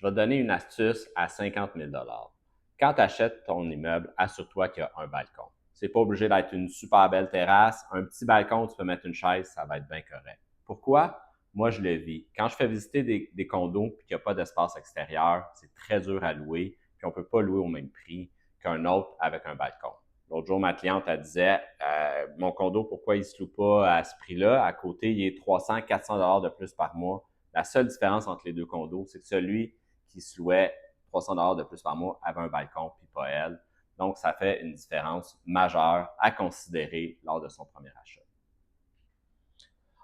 Je vais te donner une astuce à 50 000 $. Quand tu achètes ton immeuble, assure-toi qu'il y a un balcon. C'est pas obligé d'être une super belle terrasse. Un petit balcon, tu peux mettre une chaise, ça va être bien correct. Pourquoi? Moi, je le vis. Quand je fais visiter des condos et qu'il n'y a pas d'espace extérieur, c'est très dur à louer, puis on ne peut pas louer au même prix qu'un autre avec un balcon. L'autre jour, ma cliente, elle disait mon condo, pourquoi il ne se loue pas à ce prix-là? À côté, il est 300-400 $ de plus par mois. La seule différence entre les deux condos, c'est que celui qui se louait 300 $ de plus par mois avait un balcon, puis pas elle. Donc, ça fait une différence majeure à considérer lors de son premier achat.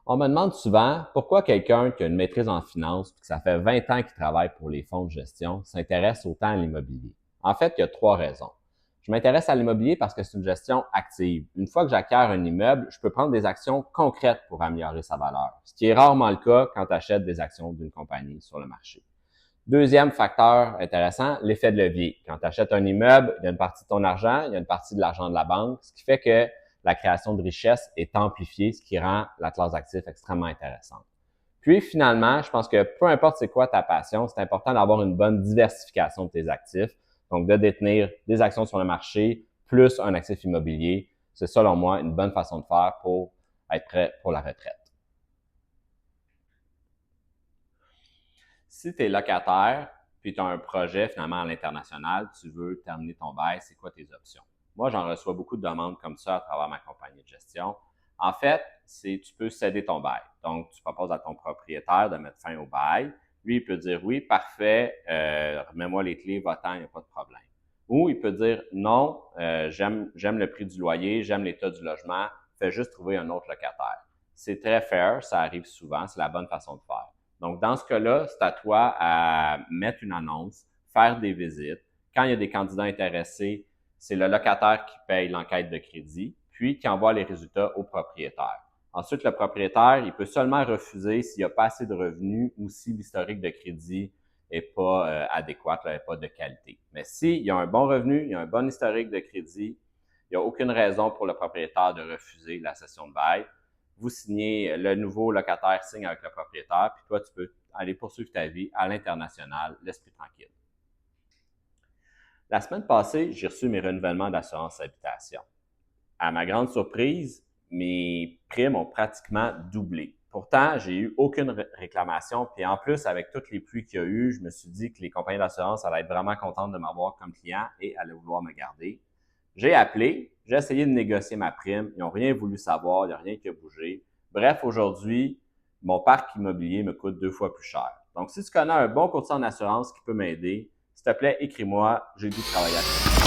On me demande souvent pourquoi quelqu'un qui a une maîtrise en finance et que ça fait 20 ans qu'il travaille pour les fonds de gestion s'intéresse autant à l'immobilier. En fait, il y a 3 raisons. Je m'intéresse à l'immobilier parce que c'est une gestion active. Une fois que j'acquiers un immeuble, je peux prendre des actions concrètes pour améliorer sa valeur, ce qui est rarement le cas quand tu achètes des actions d'une compagnie sur le marché. Deuxième facteur intéressant, l'effet de levier. Quand tu achètes un immeuble, il y a une partie de ton argent, il y a une partie de l'argent de la banque, ce qui fait que la création de richesse est amplifiée, ce qui rend la classe d'actifs extrêmement intéressante. Puis finalement, je pense que peu importe c'est quoi ta passion, c'est important d'avoir une bonne diversification de tes actifs. Donc de détenir des actions sur le marché plus un actif immobilier, c'est selon moi une bonne façon de faire pour être prêt pour la retraite. Si tu es locataire, puis tu as un projet finalement à l'international, tu veux terminer ton bail, c'est quoi tes options? Moi, j'en reçois beaucoup de demandes comme ça à travers ma compagnie de gestion. En fait, tu peux céder ton bail. Donc, tu proposes à ton propriétaire de mettre fin au bail. Lui, il peut dire oui, parfait, remets-moi les clés, va-t'en, il n'y a pas de problème. Ou il peut dire non, j'aime le prix du loyer, j'aime l'état du logement, fais juste trouver un autre locataire. C'est très fair, ça arrive souvent, c'est la bonne façon de faire. Donc, dans ce cas-là, c'est à toi à mettre une annonce, faire des visites. Quand il y a des candidats intéressés, c'est le locataire qui paye l'enquête de crédit, puis qui envoie les résultats au propriétaire. Ensuite, le propriétaire, il peut seulement refuser s'il n'y a pas assez de revenus ou si l'historique de crédit n'est pas adéquat, n'est pas de qualité. Mais s'il y a un bon revenu, il y a un bon historique de crédit, il n'y a aucune raison pour le propriétaire de refuser la cession de bail. Vous signez, le nouveau locataire signe avec le propriétaire, puis toi, tu peux aller poursuivre ta vie à l'international, l'esprit tranquille. La semaine passée, j'ai reçu mes renouvellements d'assurance habitation. À ma grande surprise, mes primes ont pratiquement doublé. Pourtant, j'ai eu aucune réclamation, puis en plus, avec toutes les pluies qu'il y a eu, je me suis dit que les compagnies d'assurance allaient être vraiment contentes de m'avoir comme client et allaient vouloir me garder. J'ai appelé, j'ai essayé de négocier ma prime, ils n'ont rien voulu savoir, il n'y a rien qui a bougé. Bref, aujourd'hui, mon parc immobilier me coûte 2 fois plus cher. Donc, si tu connais un bon courtier en assurance qui peut m'aider, s'il te plaît, écris-moi, j'ai le goût de travailler avec toi.